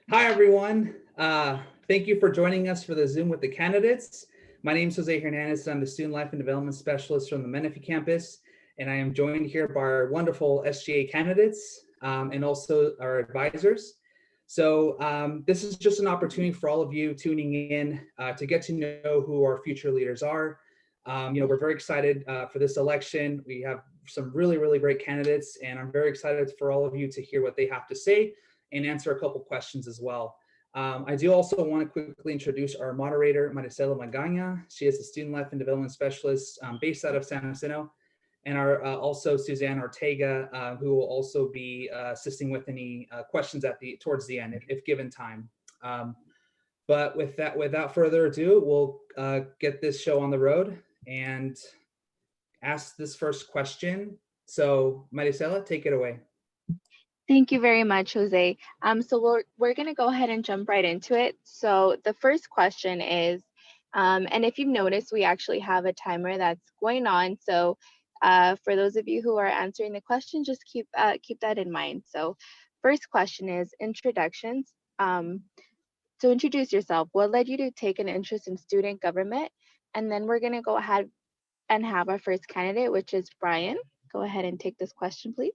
Hi everyone. Thank you for joining us for the Zoom with the candidates. My name is Jose Hernandez. I'm the Student Life and Development Specialist from the Menifee campus, and I am joined here by our wonderful SGA candidates and also our advisors. This is just an opportunity for all of you tuning in to get to know who our future leaders are. We're very excited for this election. We have some really great candidates, and I'm very excited for all of you to hear what they have to say and answer a couple questions as well. I do also want to quickly introduce our moderator, Maricela Magana. She is a Student Life and Development Specialist based out of San Jacinto, and our also Suzanne Ortega, who will also be assisting with any questions towards the end, if given time. But without further ado, we'll get this show on the road and ask this first question. So Maricela, take it away. Thank you very much, Jose. So we're going to go ahead and jump right into it. So the first question is, and if you've noticed, we actually have a timer that's going on. So for those of you who are answering the question, just keep that in mind. So first question is introductions. So introduce yourself. What led you to take an interest in student government? And then we're going to go ahead and have our first candidate, which is Brian. Go ahead and take this question, please.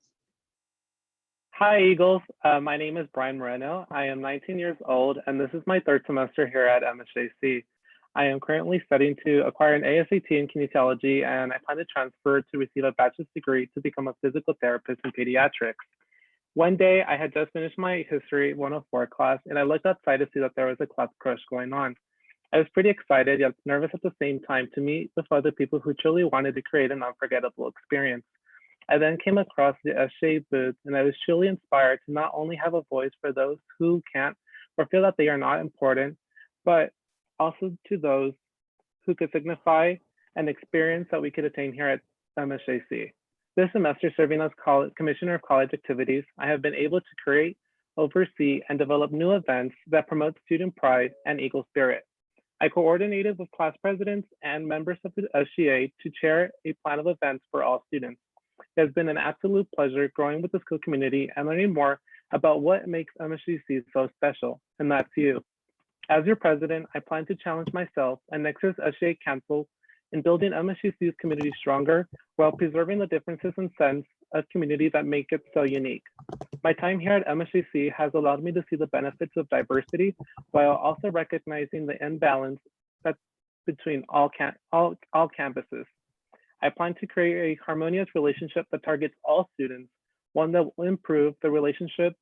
Hi, Eagles. My name is Brian Moreno. I am 19 years old, and this is my third semester here at MSJC. I am currently studying to acquire an ASAT in kinesiology, and I plan to transfer to receive a bachelor's degree to become a physical therapist in pediatrics. One day, I had just finished my History 104 class, and I looked outside to see that there was a class crush going on. I was pretty excited, yet nervous at the same time to meet with other people who truly wanted to create an unforgettable experience. I then came across the SGA booth, and I was truly inspired to not only have a voice for those who can't or feel that they are not important, but also to those who could signify an experience that we could attain here at MSJC. This semester, serving as Commissioner of College Activities, I have been able to create, oversee, and develop new events that promote student pride and Eagle spirit. I coordinated with class presidents and members of the SGA to chair a plan of events for all students. It has been an absolute pleasure growing with the school community and learning more about what makes MSGC so special, and that's you. As your president, I plan to challenge myself and Nexus SGA Council in building MSGC's community stronger while preserving the differences and sense of community that make it so unique. My time here at MSGC has allowed me to see the benefits of diversity while also recognizing the imbalance that's between all campuses. I plan to create a harmonious relationship that targets all students, one that will improve the relationship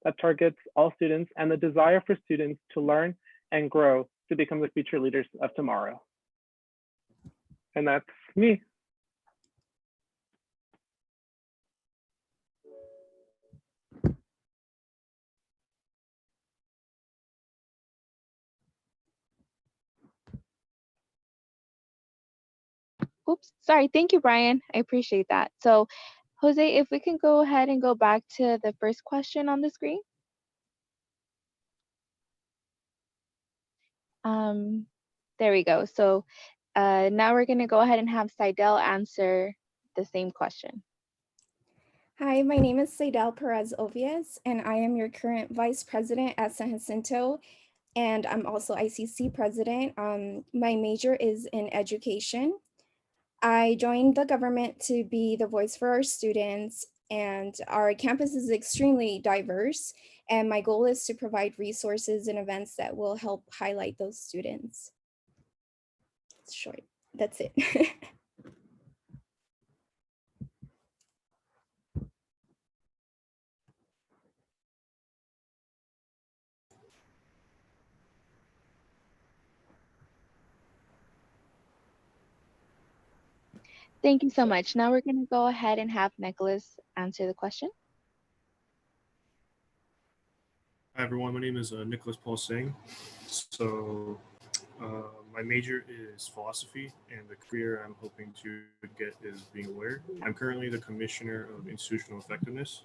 that targets all students and the desire for students to learn and grow to become the future leaders of tomorrow. And that's me. Oops, sorry. Thank you, Brian. I appreciate that. So, Jose, if we can go ahead and go back to the first question on the screen. There we go. So now we're going to go ahead and have Seidel answer the same question. Hi, my name is Seidel Perez Ovias, and I am your current Vice President at San Jacinto, and I'm also ICC President. My major is in education. I joined the government to be the voice for our students, and our campus is extremely diverse, and my goal is to provide resources and events that will help highlight those students. It's short, that's it. Thank you so much. Now we're going to go ahead and have Nicholas answer the question. Hi everyone, my name is Nicholas Paul Singh. So my major is philosophy, and the career I'm hoping to get is being a lawyer. I'm currently the Commissioner of Institutional Effectiveness.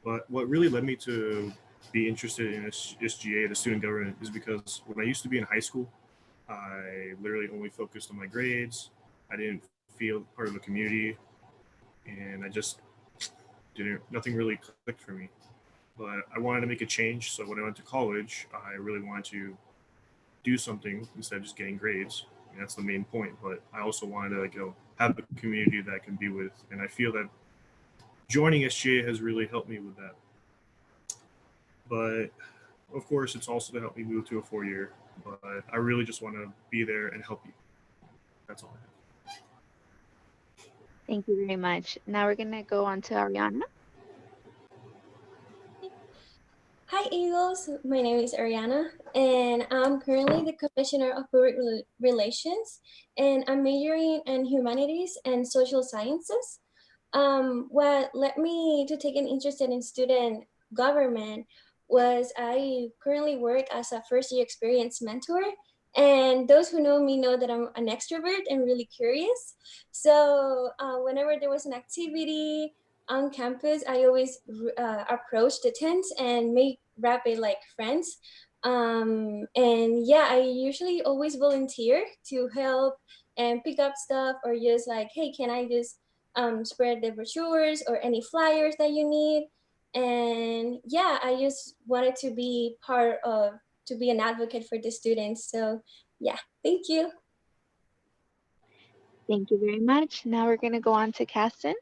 But what really led me to be interested in SGA, the student government, is because when I used to be in high school, I literally only focused on my grades. I didn't feel part of the community, and I just nothing really clicked for me. but I wanted to make a change. So when I went to college, I really wanted to do something instead of just getting grades. And that's the main point. But I also wanted to have a community that I can be with, and I feel that joining SGA has really helped me with that. But of course, it's also to help me move to a 4-year. But I really just want to be there and help you. That's all I have. Thank you very much. Now we're gonna go on to Ariana. Hi, Eagles. My name is Ariana, and I'm currently the Commissioner of Public Relations, and I'm majoring in Humanities and Social Sciences. What led me to take an interest in student government was I currently work as a first-year experience mentor, and those who know me know that I'm an extrovert and really curious. So whenever there was an activity on campus, I always approach the tents and make rapid like friends. And yeah, I usually always volunteer to help and pick up stuff, or just like, hey, can I just spread the brochures or any flyers that you need? And yeah, I just wanted to be to be an advocate for the students. So yeah, thank you. Thank you very much. Now we're gonna go on to Caston.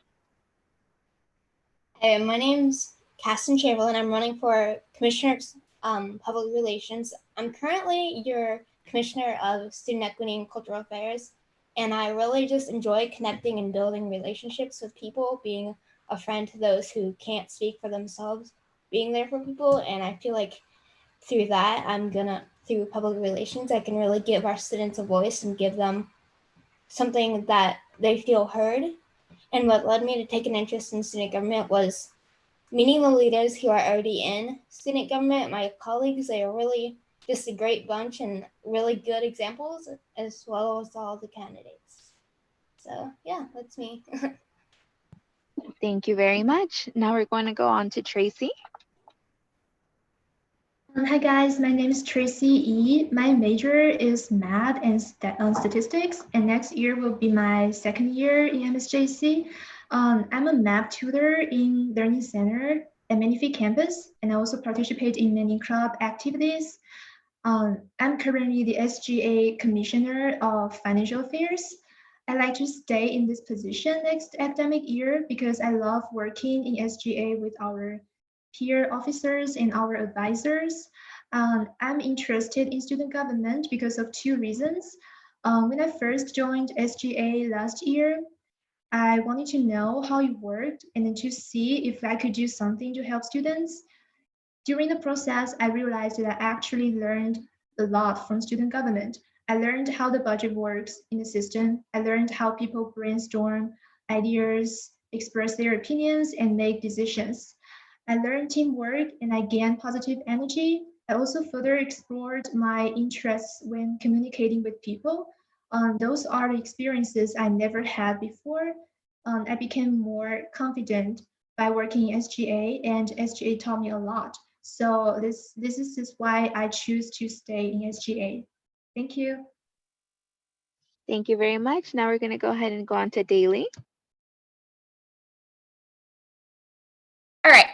Hey, my name's Caston Chamberlain. I'm running for Commissioner of Public Relations. I'm currently your Commissioner of Student Equity and Cultural Affairs, and I really just enjoy connecting and building relationships with people, being a friend to those who can't speak for themselves, being there for people. And I feel like through that, through public relations, I can really give our students a voice and give them something that they feel heard. And what led me to take an interest in student government was meeting the leaders who are already in student government. My colleagues, they are really just a great bunch and really good examples, as well as all the candidates. So yeah, that's me. Thank you very much. Now we're going to go on to Tracy. Hi guys, my name is Tracy E. My major is math and statistics, and next year will be my second year in MSJC. I'm a math tutor in Learning Center at Menifee campus, and I also participate in many club activities. I'm currently the SGA Commissioner of Financial Affairs. I like to stay in this position next academic year because I love working in SGA with our peer officers and our advisors. I'm interested in student government because of 2 reasons. When I first joined SGA last year, I wanted to know how it worked and then to see if I could do something to help students. During the process, I realized that I actually learned a lot from student government. I learned how the budget works in the system. I learned how people brainstorm ideas, express their opinions, and make decisions. I learned teamwork and I gained positive energy. I also further explored my interests when communicating with people. Those are the experiences I never had before. I became more confident by working in SGA, and SGA taught me a lot. So this is just why I choose to stay in SGA. Thank you. Thank you very much. Now we're going to go ahead and go on to Daily. All right.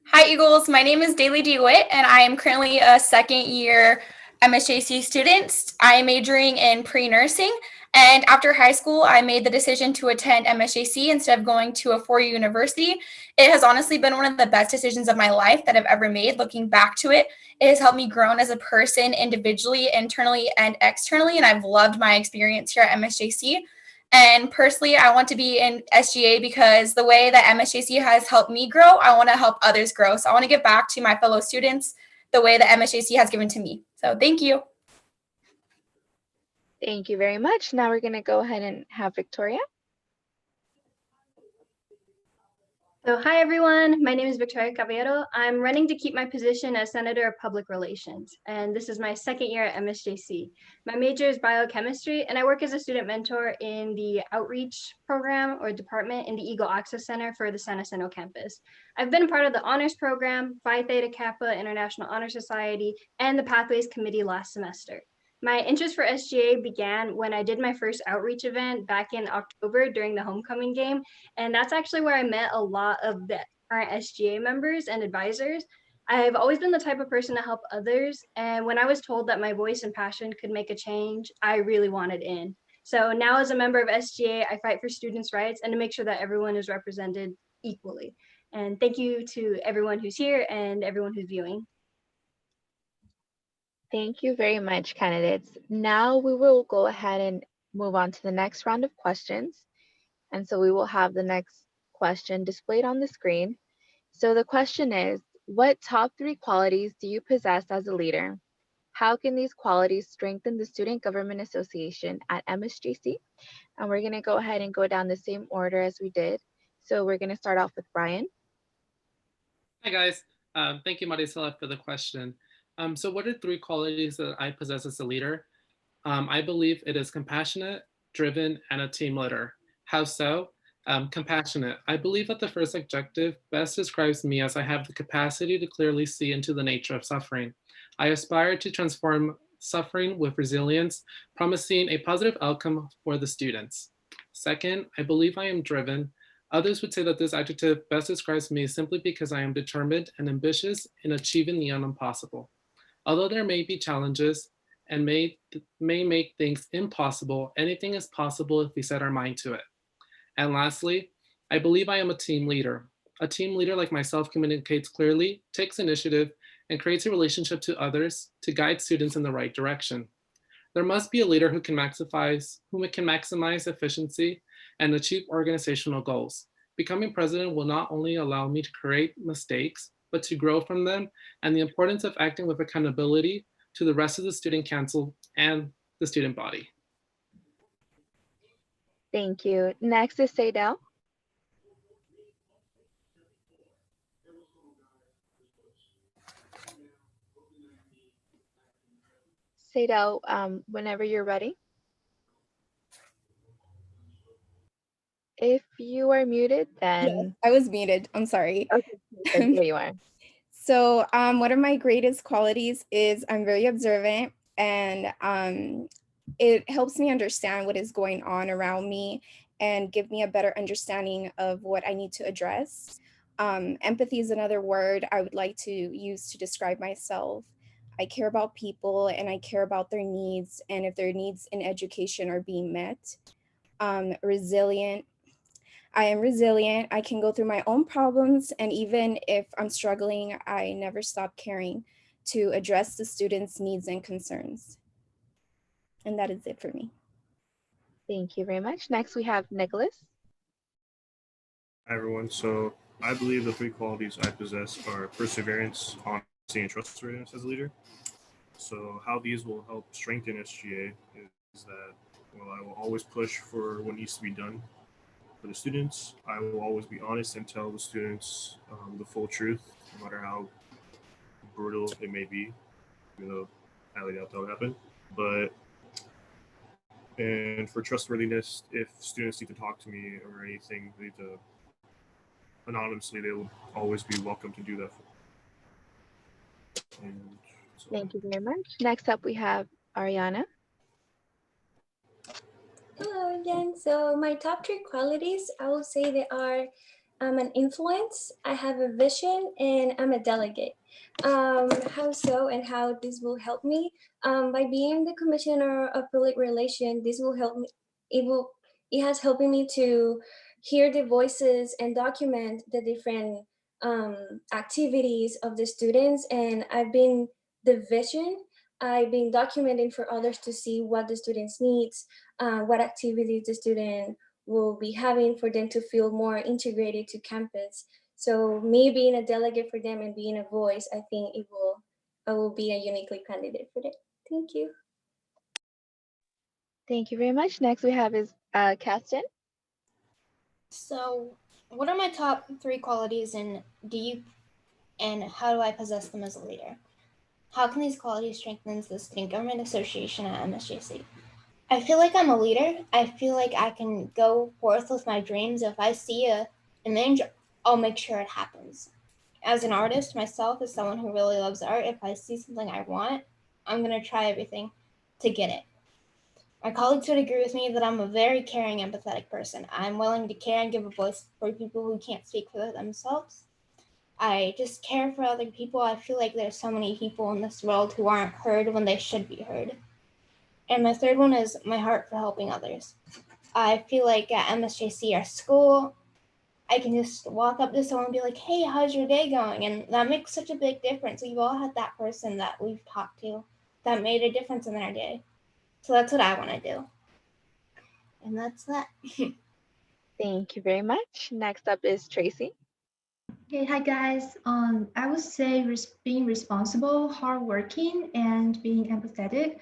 Hi, Eagles. My name is Daily DeWitt, and I am currently a second-year MSJC student. I am majoring in pre-nursing, and after high school, I made the decision to attend MSJC instead of going to a 4-year university. It has honestly been one of the best decisions of my life that I've ever made. Looking back to it, it has helped me grow as a person individually, internally, and externally, and I've loved my experience here at MSJC. And personally, I want to be in SGA because the way that MSJC has helped me grow, I want to help others grow. So I want to give back to my fellow students the way that MSJC has given to me. So thank you. Thank you very much. Now we're going to go ahead and have Victoria. So hi everyone, my name is Victoria Caballero. I'm running to keep my position as Senator of Public Relations, and this is my second year at MSJC. My major is biochemistry, and I work as a student mentor in the outreach program or department in the Eagle Access Center for the San Jacinto campus. I've been a part of the honors program, Phi Theta Kappa International Honor Society, and the Pathways Committee last semester. My interest for SGA began when I did my first outreach event back in October during the homecoming game. And that's actually where I met a lot of the current SGA members and advisors. I've always been the type of person to help others. And when I was told that my voice and passion could make a change, I really wanted in. So now as a member of SGA, I fight for students' rights and to make sure that everyone is represented equally. And thank you to everyone who's here and everyone who's viewing. Thank you very much, candidates. Now we will go ahead and move on to the next round of questions. And so we will have the next question displayed on the screen. So the question is, what top 3 qualities do you possess as a leader? How can these qualities strengthen the Student Government Association at MSJC? And we're going to go ahead and go down the same order as we did. So we're going to start off with Brian. Hi guys, thank you Marisela for the question. So what are 3 qualities that I possess as a leader? I believe it is compassionate, driven, and a team leader. How so? Compassionate. I believe that the first adjective best describes me as I have the capacity to clearly see into the nature of suffering. I aspire to transform suffering with resilience, promising a positive outcome for the students. Second, I believe I am driven. Others would say that this adjective best describes me simply because I am determined and ambitious in achieving the impossible. Although there may be challenges and may make things impossible, anything is possible if we set our mind to it. And lastly, I believe I am a team leader. A team leader like myself communicates clearly, takes initiative, and creates a relationship to others to guide students in the right direction. There must be a leader who can maximize efficiency and achieve organizational goals. Becoming president will not only allow me to create mistakes, but to grow from them, and the importance of acting with accountability to the rest of the student council and the student body. Thank you. Next is Saydel. Saydel, whenever you're ready. If you are muted, then... Yes, I was muted. I'm sorry. Okay, there you are. So one of my greatest qualities is I'm very observant, and it helps me understand what is going on around me and give me a better understanding of what I need to address. Empathy is another word I would like to use to describe myself. I care about people and I care about their needs, and if their needs in education are being met. Resilient. I am resilient. I can go through my own problems, and even if I'm struggling, I never stop caring to address the students' needs and concerns. And that is it for me. Thank you very much. Next, we have Nicholas. Hi, everyone. So I believe the 3 qualities I possess are perseverance, honesty, and trustworthiness as a leader. So how these will help strengthen SGA is that, well, I will always push for what needs to be done for the students. I will always be honest and tell the students the full truth, no matter how brutal it may be. You know, I highly doubt that will happen. And for trustworthiness, if students need to talk to me or anything, they need to anonymously, they will always be welcome to do that. Thank you very much. Next up, we have Ariana. Hello again. So my top 3 qualities, I will say they are I'm an influence, I have a vision, and I'm a delegate. How so and how this will help me? By being the commissioner of public relations, this will help me. It has helping me to hear the voices and document the different activities of the students. And I've been the vision. I've been documenting for others to see what the students needs, what activities the student will be having for them to feel more integrated to campus. So me being a delegate for them and being a voice, I think I will be a uniquely candidate for that. Thank you. Thank you very much. Next we have is Kasten. So what are my top 3 qualities, and how do I possess them as a leader? How can these qualities strengthen the Student Government Association at MSJC? I feel like I'm a leader. I feel like I can go forth with my dreams. If I see an image, I'll make sure it happens. As an artist myself, as someone who really loves art, if I see something I want, I'm going to try everything to get it. My colleagues would agree with me that I'm a very caring, empathetic person. I'm willing to care and give a voice for people who can't speak for themselves. I just care for other people. I feel like there's so many people in this world who aren't heard when they should be heard. And my third one is my heart for helping others. I feel like at MSJC, our school, I can just walk up to someone and be like, hey, how's your day going? And that makes such a big difference. We've all had that person that we've talked to that made a difference in their day. So that's what I want to do. And that's that. Thank you very much. Next up is Tracy. Okay, hi guys. I would say being responsible, hardworking, and being empathetic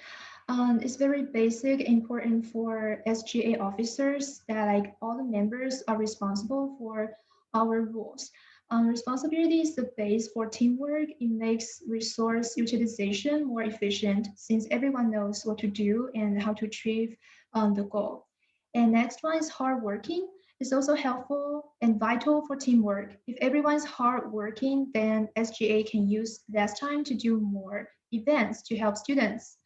is very basic, important for SGA officers that like all the members are responsible for our rules. Responsibility is the base for teamwork. It makes resource utilization more efficient since everyone knows what to do and how to achieve the goal. And next one is hardworking. It's also helpful and vital for teamwork. If everyone's hardworking, then SGA can use less time to do more events to help students.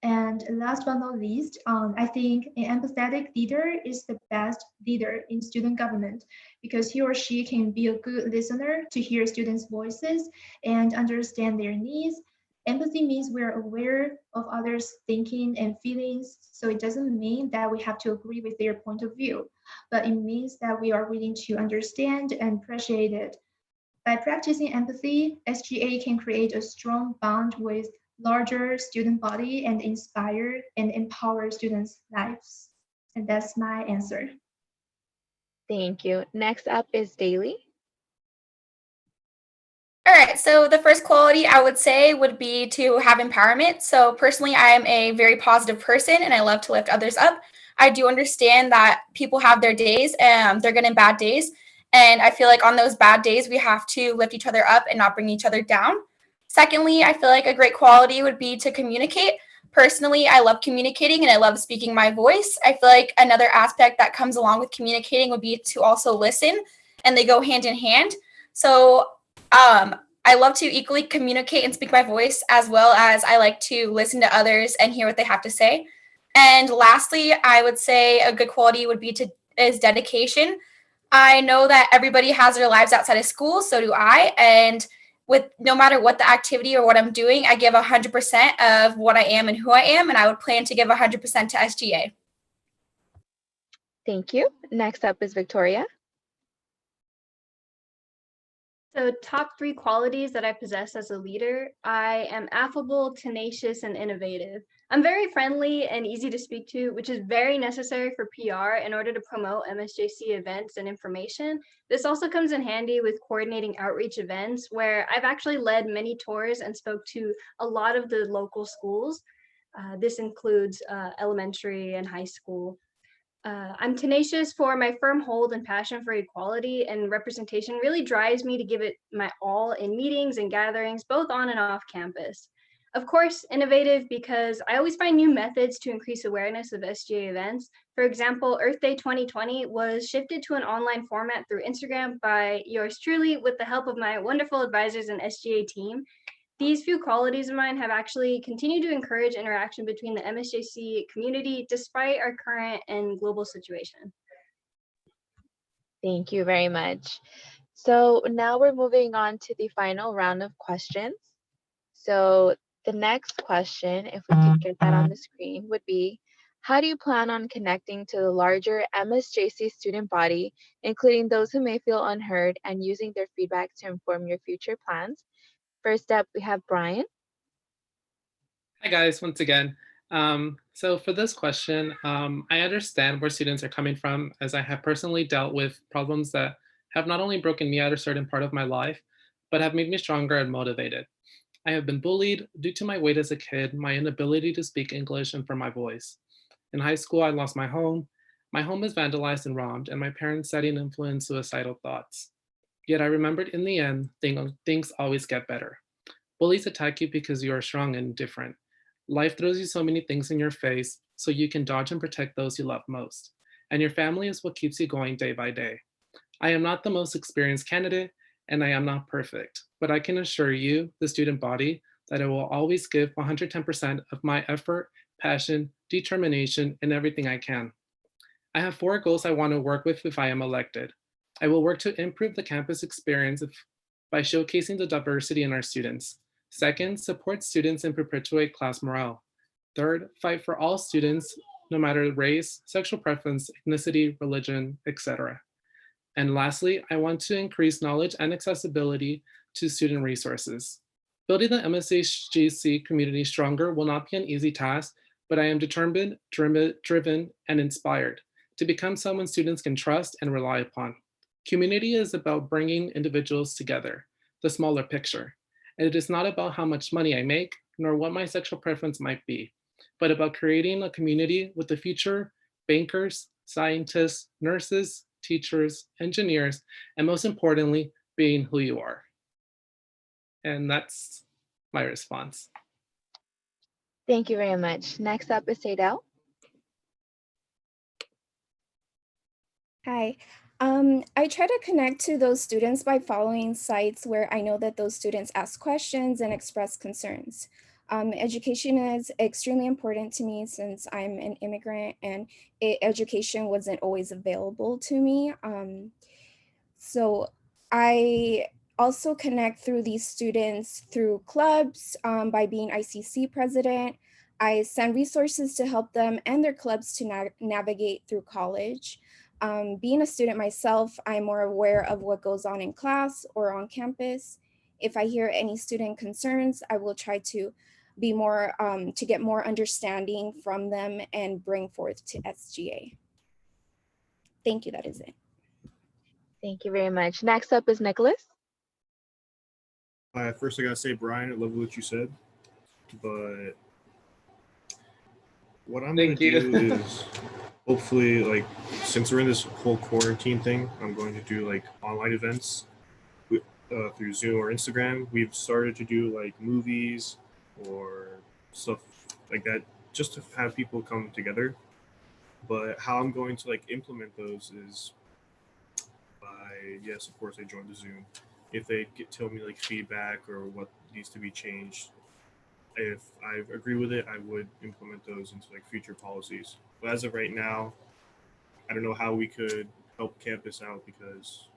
And last but not least, I think an empathetic leader is the best leader in student government because he or she can be a good listener to hear students' voices and understand their needs. Empathy means we're aware of others' thinking and feelings, so it doesn't mean that we have to agree with their point of view, but it means that we are willing to understand and appreciate it. By practicing empathy, SGA can create a strong bond with larger student body and inspire and empower students' lives. And that's my answer. Thank you. Next up is Daily. All right, so the first quality I would say would be to have empowerment. So personally, I am a very positive person and I love to lift others up. I do understand that people have their days and they're getting bad days. And I feel like on those bad days, we have to lift each other up and not bring each other down. Secondly, I feel like a great quality would be to communicate. Personally, I love communicating and I love speaking my voice. I feel like another aspect that comes along with communicating would be to also listen, and they go hand in hand. So I love to equally communicate and speak my voice, as well as I like to listen to others and hear what they have to say. And lastly, I would say a good quality would be is dedication. I know that everybody has their lives outside of school, so do I. And with no matter what the activity or what I'm doing, I give 100% of what I am and who I am, and I would plan to give 100% to SGA. Thank you. Next up is Victoria. So top 3 qualities that I possess as a leader, I am affable, tenacious, and innovative. I'm very friendly and easy to speak to, which is very necessary for PR in order to promote MSJC events and information. This also comes in handy with coordinating outreach events where I've actually led many tours and spoke to a lot of the local schools. This includes elementary and high school. I'm tenacious for my firm hold and passion for equality and representation really drives me to give it my all in meetings and gatherings, both on and off campus. Of course, innovative because I always find new methods to increase awareness of SGA events. For example, Earth Day 2020 was shifted to an online format through Instagram by yours truly with the help of my wonderful advisors and SGA team. These few qualities of mine have actually continued to encourage interaction between the MSJC community despite our current and global situation. Thank you very much. So now we're moving on to the final round of questions. So the next question, if we could get that on the screen, would be, how do you plan on connecting to the larger MSJC student body, including those who may feel unheard, and using their feedback to inform your future plans? First up, we have Brian. Hi guys, once again. So for this question, I understand where students are coming from as I have personally dealt with problems that have not only broken me at a certain part of my life, but have made me stronger and motivated. I have been bullied due to my weight as a kid, my inability to speak English, and for my voice. In high school, I lost my home. My home is vandalized and robbed, and my parents setting influenced suicidal thoughts. Yet I remembered in the end, things always get better. Bullies attack you because you are strong and different. Life throws you so many things in your face, so you can dodge and protect those you love most. And your family is what keeps you going day by day. I am not the most experienced candidate, and I am not perfect, but I can assure you, the student body, that I will always give 110% of my effort, passion, determination, and everything I can. I have 4 goals I want to work with if I am elected. I will work to improve the campus experience by showcasing the diversity in our students. Second, support students and perpetuate class morale. Third, fight for all students, no matter race, sexual preference, ethnicity, religion, etc. And lastly, I want to increase knowledge and accessibility to student resources. Building the MSHGC community stronger will not be an easy task, but I am determined, driven, and inspired to become someone students can trust and rely upon. Community is about bringing individuals together, the smaller picture. And it is not about how much money I make, nor what my sexual preference might be, but about creating a community with the future bankers, scientists, nurses, teachers, engineers, and most importantly, being who you are. And that's my response. Thank you very much. Next up is Sadel. Hi. I try to connect to those students by following sites where I know that those students ask questions and express concerns. Education is extremely important to me since I'm an immigrant and education wasn't always available to me. So I also connect through these students through clubs by being ICC president. I send resources to help them and their clubs to navigate through college. Being a student myself, I'm more aware of what goes on in class or on campus. If I hear any student concerns, I will try to be more, to get more understanding from them and bring forth to SGA. Thank you, that is it. Thank you very much. Next up is Nicholas. First, I gotta say, Brian, I love what you said, but what I'm gonna do is hopefully, like, since we're in this whole quarantine thing, I'm going to do like online events through Zoom or Instagram. We've started to do like movies or stuff like that, just to have people come together. But how I'm going to like implement those is by, yes, of course, I joined the Zoom. If they tell me like feedback or what needs to be changed, if I agree with it, I would implement those into like future policies. But as of right now, I don't know how we could help campus out because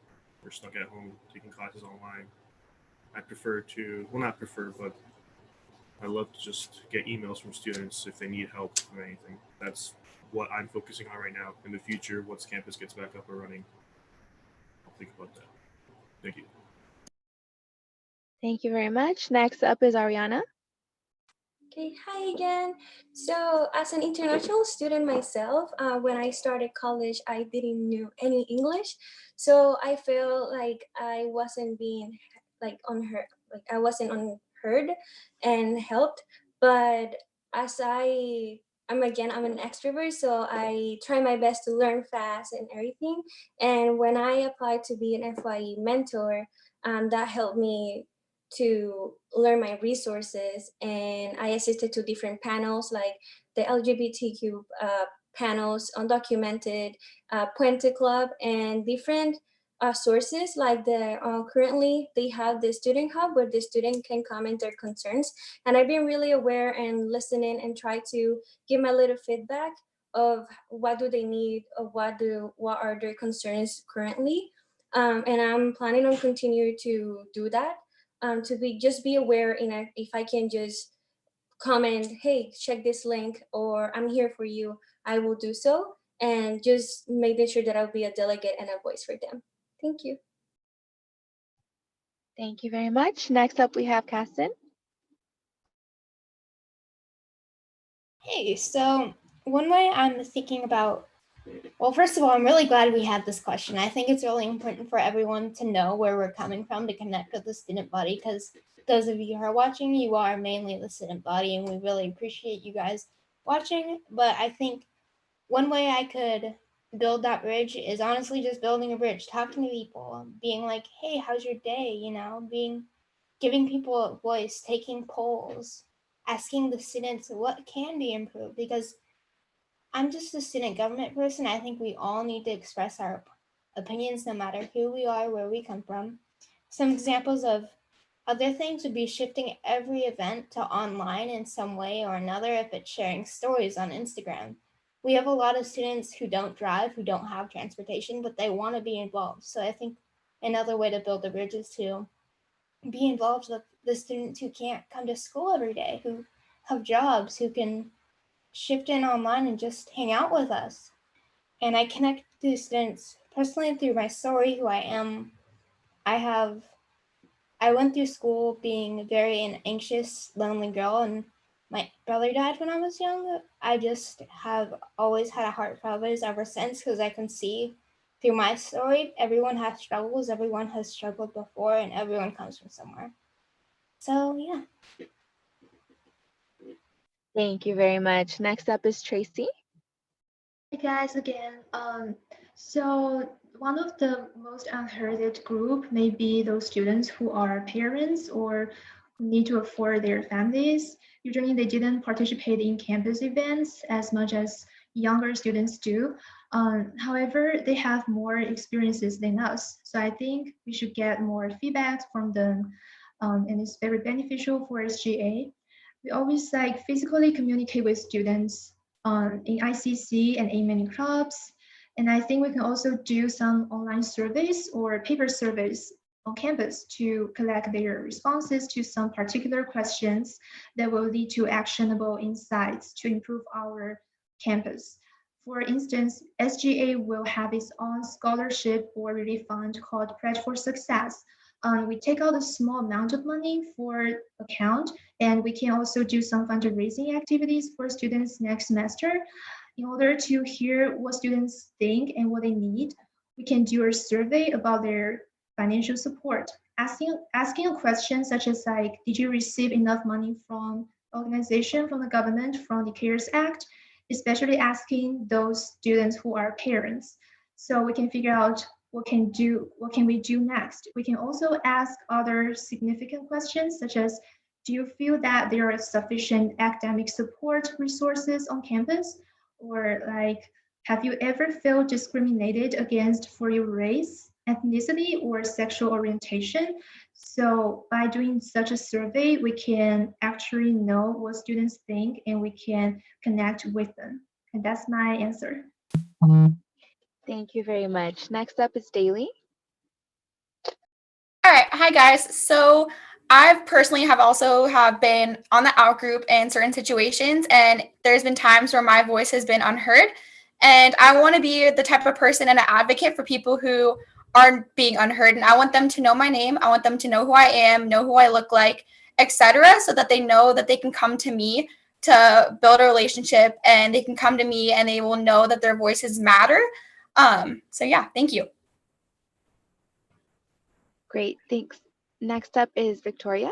we're stuck at home taking classes online. I prefer to, well, not prefer, but I love to just get emails from students if they need help or anything. That's what I'm focusing on right now. In the future, once campus gets back up and running, I'll think about that. Thank you. Thank you very much. Next up is Ariana. Okay, hi again. So as an international student myself, when I started college, I didn't know any English. So I feel like I wasn't being like I wasn't unheard and helped. But as I'm an extrovert, so I try my best to learn fast and everything. And when I applied to be an FYE mentor, that helped me to learn my resources, and I assisted to different panels like the LGBTQ panels, undocumented, Puente Club, and different sources like currently they have the student hub where the student can comment their concerns, and I've been really aware and listening and try to give my little feedback of what do they need or what are their concerns currently, and I'm planning on continue to do that, to be aware if I can just comment, hey, check this link, or I'm here for you, I will do so, and just making sure that I'll be a delegate and a voice for them. Thank you. Thank you very much. Next up, we have Caston. Hey, so one way I'm thinking about, well, first of all, I'm really glad we had this question. I think it's really important for everyone to know where we're coming from to connect with the student body, because those of you who are watching, you are mainly the student body, and we really appreciate you guys watching. But I think one way I could build that bridge is honestly just building a bridge, talking to people, being like, hey, how's your day? Giving people a voice, taking polls, asking the students what can be improved, because I'm just a student government person. I think we all need to express our opinions no matter who we are, where we come from. Some examples of other things would be shifting every event to online in some way or another if it's sharing stories on Instagram. We have a lot of students who don't drive, who don't have transportation, but they want to be involved. So I think another way to build a bridge is to be involved with the students who can't come to school every day, who have jobs, who can shift in online and just hang out with us. And I connect to students personally through my story, who I am. I went through school being very an anxious, lonely girl, and my brother died when I was young. I just have always had a heart for others ever since, because I can see through my story, everyone has struggles, everyone has struggled before, and everyone comes from somewhere. So yeah. Thank you very much. Next up is Tracy. Hey guys, again. So one of the most unheard group may be those students who are parents or who need to afford their families. Usually they didn't participate in campus events as much as younger students do. However, they have more experiences than us. So I think we should get more feedback from them. And it's very beneficial for SGA. We always physically communicate with students in ICC and in many clubs. And I think we can also do some online surveys or paper surveys on campus to collect their responses to some particular questions that will lead to actionable insights to improve our campus. For instance, SGA will have its own scholarship or relief fund called Pledge for Success. We take out a small amount of money for account, and we can also do some fundraising activities for students next semester. In order to hear what students think and what they need, we can do a survey about their financial support, asking a question such as did you receive enough money from organization, from the government, from the CARES Act, especially asking those students who are parents. So we can figure out what can we do next. We can also ask other significant questions such as, do you feel that there are sufficient academic support resources on campus? Or have you ever felt discriminated against for your race, ethnicity, or sexual orientation? So by doing such a survey, we can actually know what students think and we can connect with them. And that's my answer. Thank you very much. Next up is Daly. All right, hi guys. So I personally have been on the out group in certain situations, and there's been times where my voice has been unheard. And I want to be the type of person and an advocate for people who aren't being unheard. And I want them to know my name. I want them to know who I am, know who I look like, etc., so that they know that they can come to me to build a relationship, and they can come to me and they will know that their voices matter. So yeah, thank you. Great, thanks. Next up is Victoria.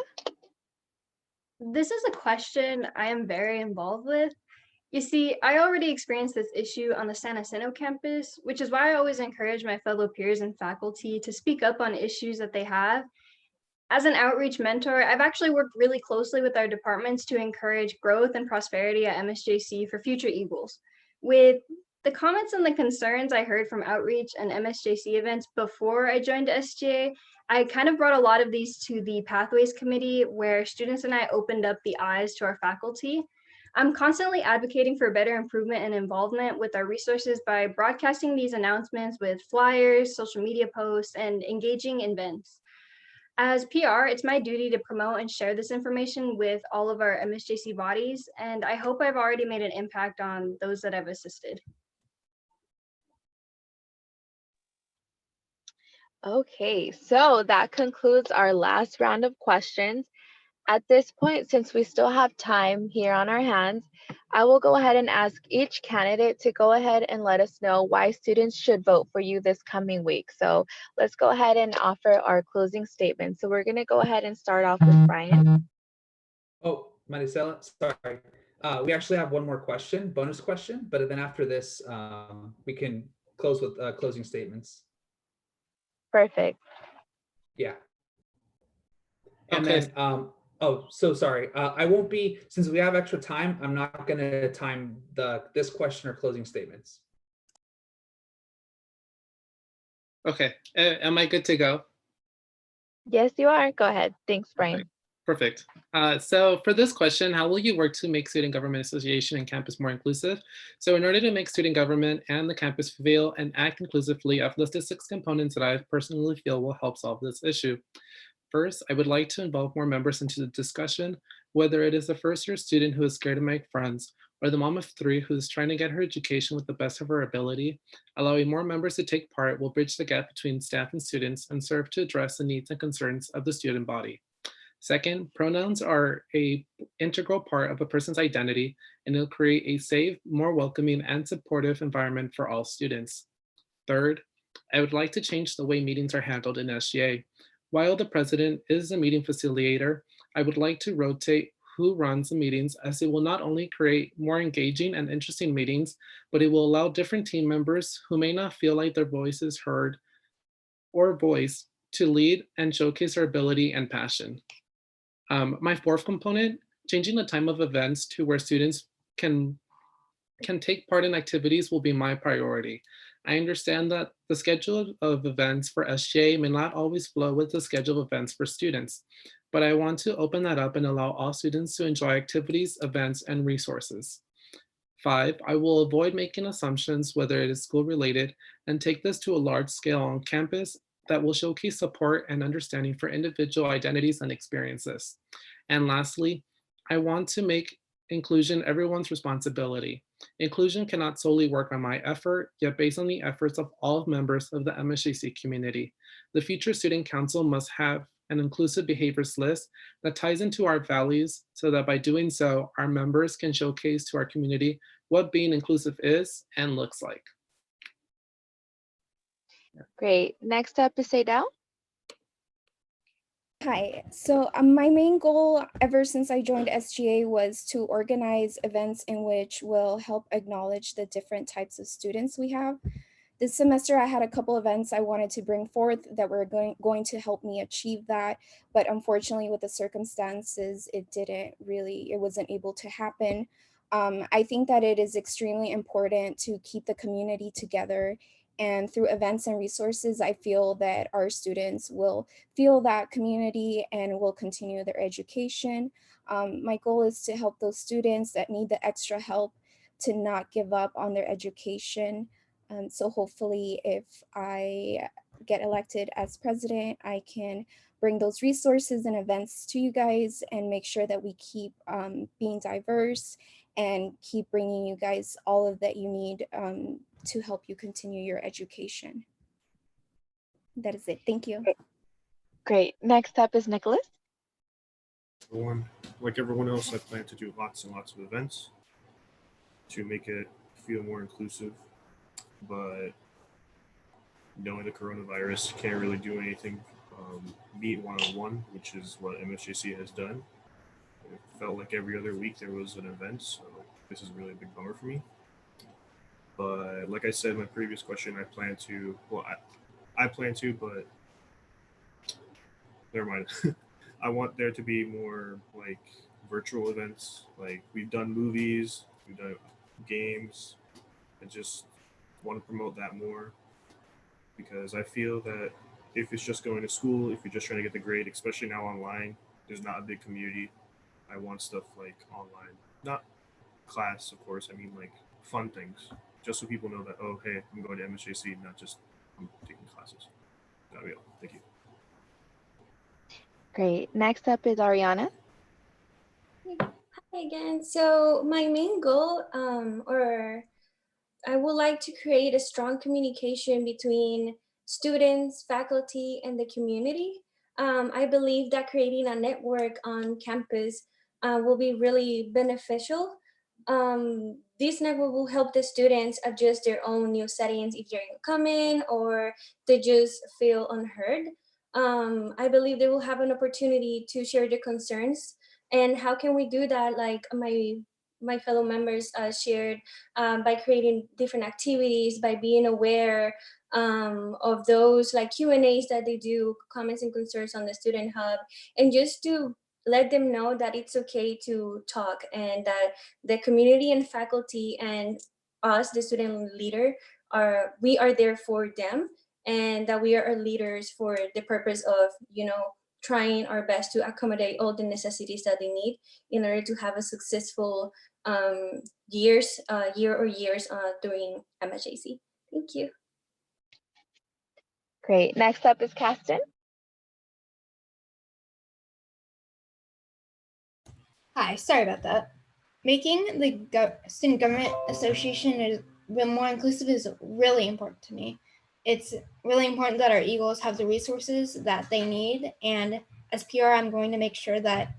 This is a question I am very involved with. You see, I already experienced this issue on the San Jacinto campus, which is why I always encourage my fellow peers and faculty to speak up on issues that they have. As an outreach mentor, I've actually worked really closely with our departments to encourage growth and prosperity at MSJC for future Eagles. With the comments and the concerns I heard from outreach and MSJC events before I joined SGA, I kind of brought a lot of these to the Pathways Committee, where students and I opened up the eyes to our faculty. I'm constantly advocating for better improvement and involvement with our resources by broadcasting these announcements with flyers, social media posts, and engaging events. As PR, it's my duty to promote and share this information with all of our MSJC bodies, and I hope I've already made an impact on those that I've assisted. Okay, so that concludes our last round of questions. At this point, since we still have time here on our hands, I will go ahead and ask each candidate to go ahead and let us know why students should vote for you this coming week. So let's go ahead and offer our closing statement. So we're going to go ahead and start off with Brian. Oh, Maricela, sorry. We actually have one more question, bonus question, but then after this, we can close with closing statements. Perfect. Yeah. And Okay. then, oh, so sorry. I won't be, since we have extra time, I'm not going to time this question or closing statements. Okay. Am I good to go? Yes, you are. Go ahead. Thanks, Brian. Perfect. So for this question, how will you work to make Student Government Association and campus more inclusive? So in order to make student government and the campus feel and act inclusively, I've listed 6 components that I personally feel will help solve this issue. First, I would like to involve more members into the discussion, whether it is the first-year student who is scared to make friends, or the mom of 3 who is trying to get her education with the best of her ability. Allowing more members to take part will bridge the gap between staff and students and serve to address the needs and concerns of the student body. Second, pronouns are an integral part of a person's identity, and it'll create a safe, more welcoming, and supportive environment for all students. Third, I would like to change the way meetings are handled in SGA. While the president is the meeting facilitator, I would like to rotate who runs the meetings, as it will not only create more engaging and interesting meetings, but it will allow different team members who may not feel like their voice is heard or voiced to lead and showcase their ability and passion. My fourth component, changing the time of events to where students can take part in activities will be my priority. I understand that the schedule of events for SGA may not always flow with the schedule of events for students, but I want to open that up and allow all students to enjoy activities, events, and resources. 5, I will avoid making assumptions whether it is school related and take this to a large scale on campus that will showcase support and understanding for individual identities and experiences. And lastly, I want to make inclusion everyone's responsibility. Inclusion cannot solely work on my effort, yet based on the efforts of all members of the MSJC community. The future Student Council must have an inclusive behaviors list that ties into our values so that by doing so, our members can showcase to our community what being inclusive is and looks like. Great. Next up is Saydel. Hi. So my main goal ever since I joined SGA was to organize events in which will help acknowledge the different types of students we have. This semester, I had a couple events I wanted to bring forth that were going to help me achieve that. But unfortunately, with the circumstances, it wasn't able to happen. I think that it is extremely important to keep the community together. And through events and resources, I feel that our students will feel that community and will continue their education. My goal is to help those students that need the extra help to not give up on their education. So hopefully if I get elected as president, I can bring those resources and events to you guys and make sure that we keep being diverse and keep bringing you guys all of that you need to help you continue your education. That is it. Thank you. Great. Next up is Nicholas. Like everyone else, I plan to do lots and lots of events to make it feel more inclusive, but knowing the coronavirus, can't really do anything meet one-on-one, which is what MSJC has done. It felt like every other week there was an event, so this is really a big bummer for me. But like I said in my previous question, I plan to, but never mind. I want there to be more like virtual events. Like we've done movies, we've done games. I just want to promote that more because I feel that if it's just going to school, if you're just trying to get the grade, especially now online, there's not a big community. I want stuff like online, not class, of course. I mean like fun things, just so people know that, oh, hey, I'm going to MSJC, not just I'm taking classes. That'll be all. Thank you. Great. Next up is Ariana. Hi again. So my main goal, or I would like to create a strong communication between students, faculty, and the community. I believe that creating a network on campus will be really beneficial. This network will help the students adjust their own new settings if they're incoming or they just feel unheard. I believe they will have an opportunity to share their concerns. And how can we do that? Like my fellow members shared by creating different activities, by being aware of those like Q&As that they do, comments and concerns on the Student Hub, and just to let them know that it's okay to talk and that the community and faculty and us, the student leader, we are there for them, and that we are leaders for the purpose of, trying our best to accommodate all the necessities that they need in order to have a successful year or years during MSJC. Thank you. Great. Next up is Caston. Hi, sorry about that. Making the Student Government Association is more inclusive is really important to me. It's really important that our Eagles have the resources that they need. And as PR, I'm going to make sure that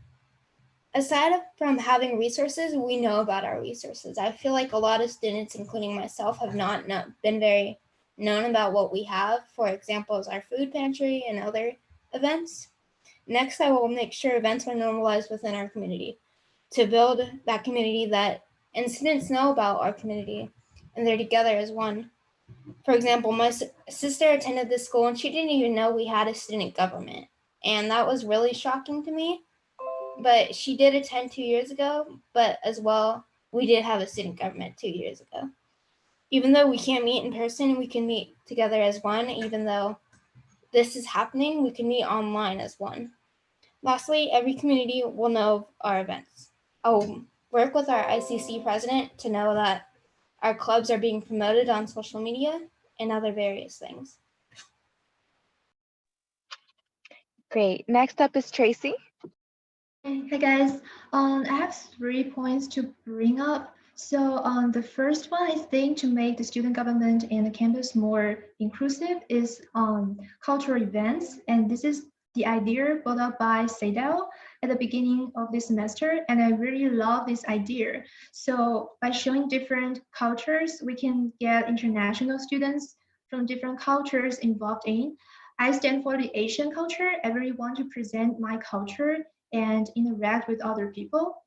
aside from having resources, we know about our resources. I feel like a lot of students, including myself, have not been very known about what we have. For example, as our food pantry and other events. Next, I will make sure events are normalized within our community to build that community and students know about our community and they're together as one. For example, my sister attended this school and she didn't even know we had a student government. And that was really shocking to me. But she did attend 2 years ago, but as well, we did have a student government 2 years ago. Even though we can't meet in person, we can meet together as one. Even though this is happening, we can meet online as one. Lastly, every community will know our events. I'll work with our ICC president to know that our clubs are being promoted on social media and other various things. Great. Next up is Tracy. Hey guys, I have 3 points to bring up. So the first one, I think, to make the student government and the campus more inclusive is cultural events. And this is the idea brought up by Seidel at the beginning of this semester. And I really love this idea. So by showing different cultures, we can get international students from different cultures involved in. I stand for the Asian culture. I really want to present my culture and interact with other people.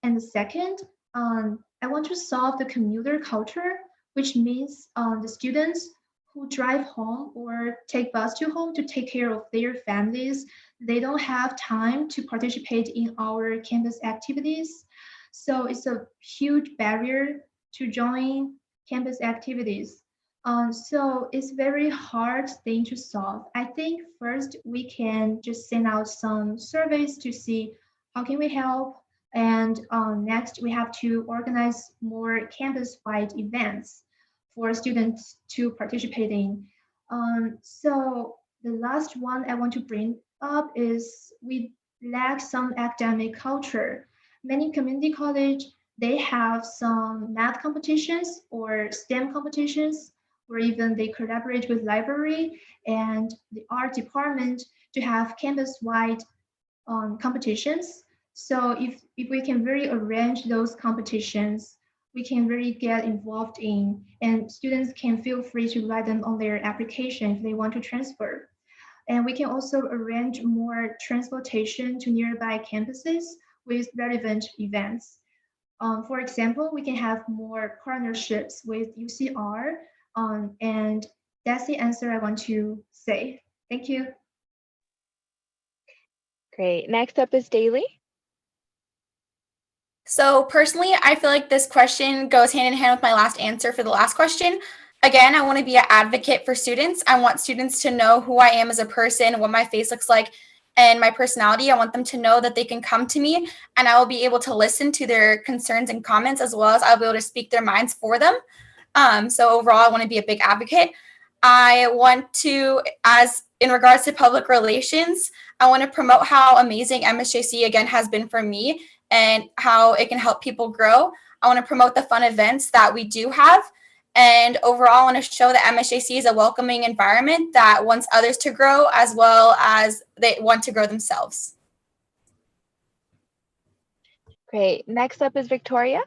And the second, I want to solve the commuter culture, which means the students who drive home or take bus to home to take care of their families, they don't have time to participate in our campus activities. So it's a huge barrier to join campus activities. So it's very hard thing to solve. I think first we can just send out some surveys to see how can we help. And next we have to organize more campus-wide events for students to participate in. So the last one I want to bring up is we lack some academic culture. Many community college, they have some math competitions or STEM competitions, or even they collaborate with library and the art department to have campus-wide competitions. So if we can really arrange those competitions, we can really get involved in, and students can feel free to write them on their application if they want to transfer. And we can also arrange more transportation to nearby campuses with relevant events. For example, we can have more partnerships with UCR, and that's the answer I want to say. Thank you. Great. Next up is Daly. So personally, I feel like this question goes hand in hand with my last answer for the last question. Again, I want to be an advocate for students. I want students to know who I am as a person, what my face looks like, and my personality. I want them to know that they can come to me and I will be able to listen to their concerns and comments, as well as I'll be able to speak their minds for them. So overall, I want to be a big advocate. I want to, as in regards to public relations, I want to promote how amazing MSJC again has been for me and how it can help people grow. I want to promote the fun events that we do have. And overall, I want to show that MSJC is a welcoming environment that wants others to grow as well as they want to grow themselves. Great. Next up is Victoria.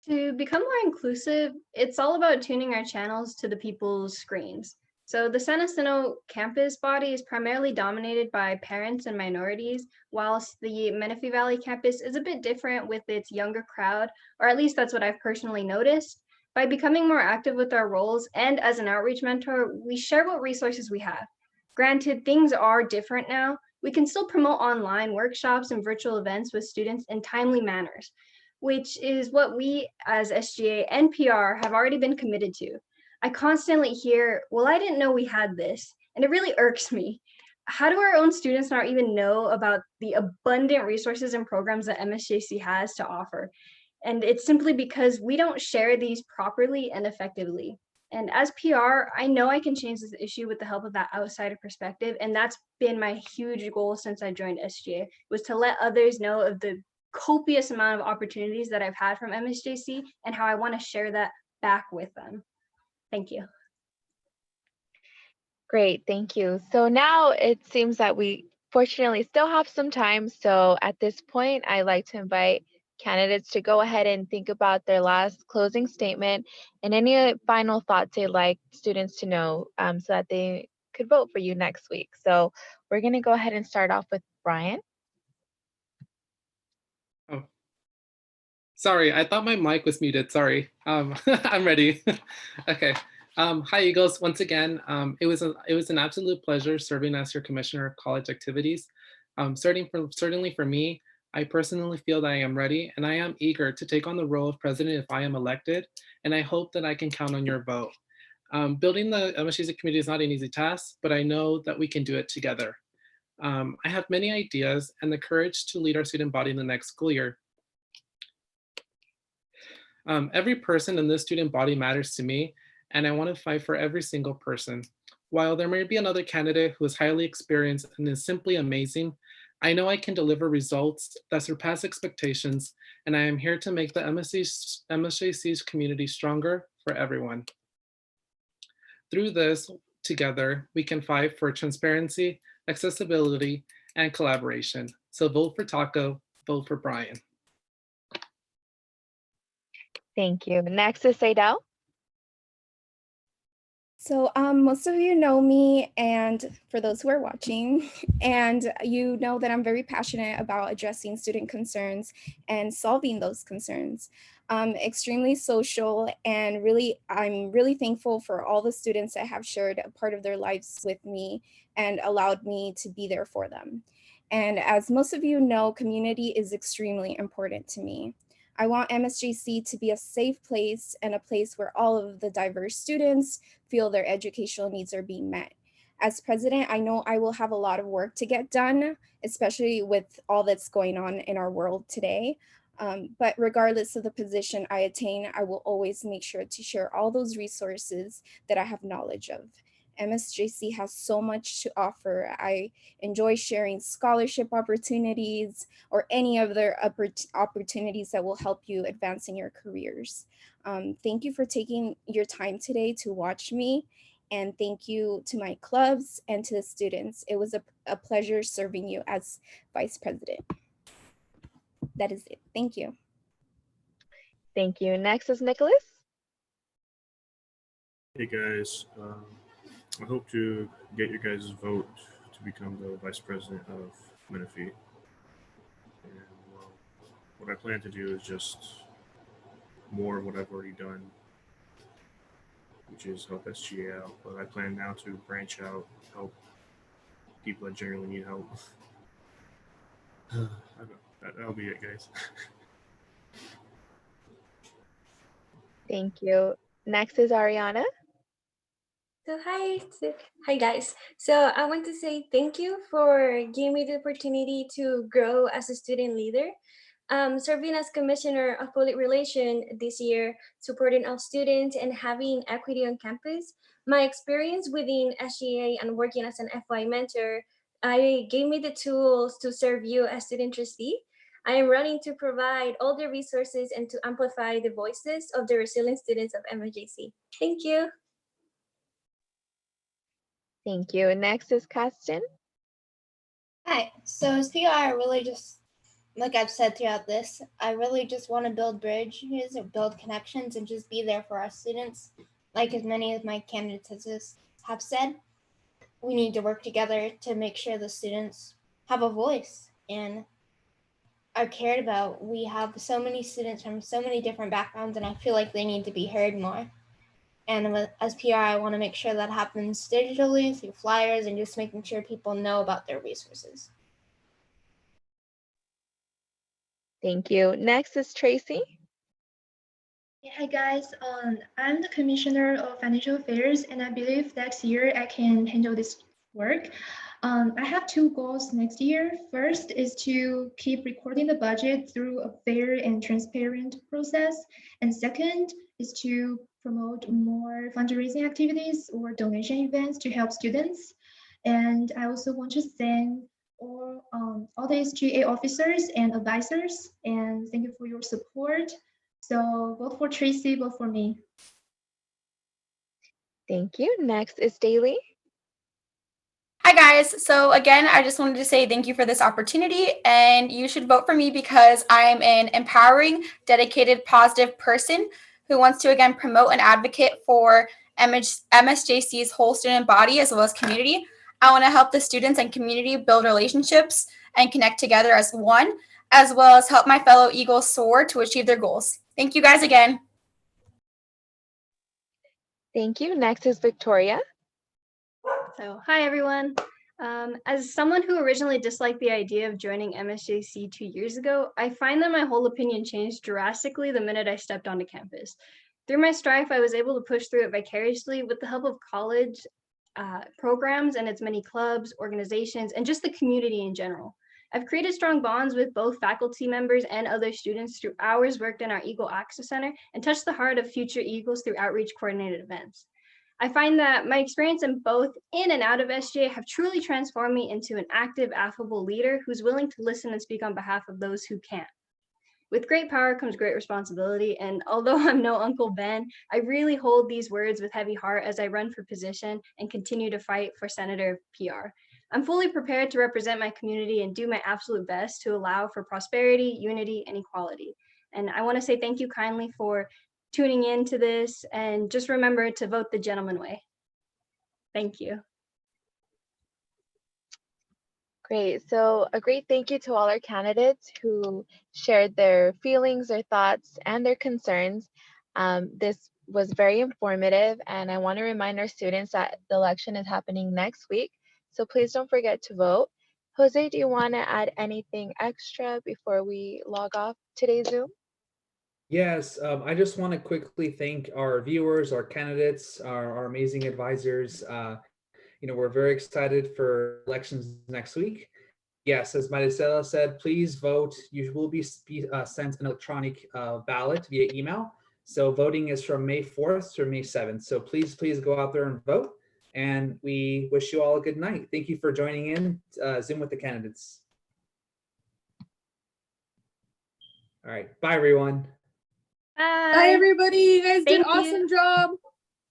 To become more inclusive, it's all about tuning our channels to the people's screens. So the San Jacinto campus body is primarily dominated by parents and minorities, whilst the Menifee Valley campus is a bit different with its younger crowd, or at least that's what I've personally noticed. By becoming more active with our roles and as an outreach mentor, we share what resources we have. Granted, things are different now. We can still promote online workshops and virtual events with students in timely manners, which is what we as SGA and PR have already been committed to. I constantly hear, well, I didn't know we had this, and it really irks me. How do our own students not even know about the abundant resources and programs that MSJC has to offer? And it's simply because we don't share these properly and effectively. And as PR, I know I can change this issue with the help of that outsider perspective. And that's been my huge goal since I joined SGA, was to let others know of the copious amount of opportunities that I've had from MSJC and how I want to share that back with them. Thank you. Great, thank you. So now it seems that we fortunately still have some time. So at this point, I'd like to invite candidates to go ahead and think about their last closing statement and any final thoughts they'd like students to know so that they could vote for you next week. So we're going to go ahead and start off with Brian. Oh, sorry, I thought my mic was muted. Sorry. I'm ready. Okay. Hi, Eagles. Once again, it was an absolute pleasure serving as your Commissioner of College Activities. Certainly for me, I personally feel that I am ready and I am eager to take on the role of president if I am elected, and I hope that I can count on your vote. Building the MSJC community is not an easy task, but I know that we can do it together. I have many ideas and the courage to lead our student body in the next school year. Every person in this student body matters to me, and I want to fight for every single person. While there may be another candidate who is highly experienced and is simply amazing, I know I can deliver results that surpass expectations, and I am here to make the MSJC's community stronger for everyone. Through this, together, we can fight for transparency, accessibility, and collaboration. So vote for Taco, vote for Brian. Thank you. Next is Saidal. So most of you know me, and for those who are watching, and you know that I'm very passionate about addressing student concerns and solving those concerns. Extremely social, and I'm really thankful for all the students that have shared a part of their lives with me and allowed me to be there for them. And as most of you know, community is extremely important to me. I want MSJC to be a safe place and a place where all of the diverse students feel their educational needs are being met. As president, I know I will have a lot of work to get done, especially with all that's going on in our world today. But regardless of the position I attain, I will always make sure to share all those resources that I have knowledge of. MSJC has so much to offer. I enjoy sharing scholarship opportunities or any other opportunities that will help you advance in your careers. Thank you for taking your time today to watch me. And thank you to my clubs and to the students. It was a pleasure serving you as Vice President. That is it. Thank you. Thank you. Next is Nicholas. Hey guys, I hope to get your guys' vote to become the Vice President of Menifee. And well, what I plan to do is just more of what I've already done, which is help SGA out. But I plan now to branch out, help people that generally need help. That'll be it, guys. Thank you. Next is Ariana. So hi guys. So I want to say thank you for giving me the opportunity to grow as a student leader. Serving as Commissioner of Public Relations this year, supporting all students and having equity on campus. My experience within SGA and working as an FY mentor, gave me the tools to serve you as student trustee. I am running to provide all the resources and to amplify the voices of the resilient students of MSJC. Thank you. Thank you. Next is Kasten. Hi. So as PR, I really just, like I've said throughout this, I really just want to build bridges or build connections and just be there for our students. Like as many of my candidates have said, we need to work together to make sure the students have a voice and are cared about. We have so many students from so many different backgrounds, and I feel like they need to be heard more. And as PR, I want to make sure that happens digitally through flyers and just making sure people know about their resources. Thank you. Next is Tracy. Hi guys, I'm the Commissioner of Financial Affairs, and I believe next year I can handle this work. I have two goals next year. First is to keep recording the budget through a fair and transparent process. And second is to promote more fundraising activities or donation events to help students. And I also want to thank all the SGA officers and advisors, and thank you for your support. So vote for Tracy, vote for me. Thank you. Next is Daly. Hi guys. So again, I just wanted to say thank you for this opportunity, and you should vote for me because I am an empowering, dedicated, positive person who wants to again promote and advocate for MSJC's whole student body as well as community. I want to help the students and community build relationships and connect together as one, as well as help my fellow Eagles soar to achieve their goals. Thank you guys again. Thank you. Next is Victoria. So, hi everyone. As someone who originally disliked the idea of joining MSJC 2 years ago, I find that my whole opinion changed drastically the minute I stepped onto campus. Through my strife, I was able to push through it vicariously with the help of college programs and its many clubs, organizations, and just the community in general. I've created strong bonds with both faculty members and other students through hours worked in our Eagle Access Center and touched the heart of future Eagles through outreach coordinated events. I find that my experience in both in and out of SGA have truly transformed me into an active, affable leader who's willing to listen and speak on behalf of those who can't. With great power comes great responsibility, and although I'm no Uncle Ben, I really hold these words with heavy heart as I run for position and continue to fight for Senator PR. I'm fully prepared to represent my community and do my absolute best to allow for prosperity, unity, and equality. And I want to say thank you kindly for tuning in to this, and just remember to vote the gentleman way. Thank you. Great. So a great thank you to all our candidates who shared their feelings, their thoughts, and their concerns. This was very informative, and I want to remind our students that the election is happening next week. So please don't forget to vote. Jose, do you want to add anything extra before we log off today's Zoom? Yes, I just want to quickly thank our viewers, our candidates, our amazing advisors. We're very excited for elections next week. Yes, as Maricela said, please vote. You will be sent an electronic ballot via email. So voting is from May 4th to May 7th. So please go out there and vote. And we wish you all a good night. Thank you for joining in Zoom with the candidates. All right. Bye, everyone. Bye. Bye, everybody. You guys did Thank an awesome you. job.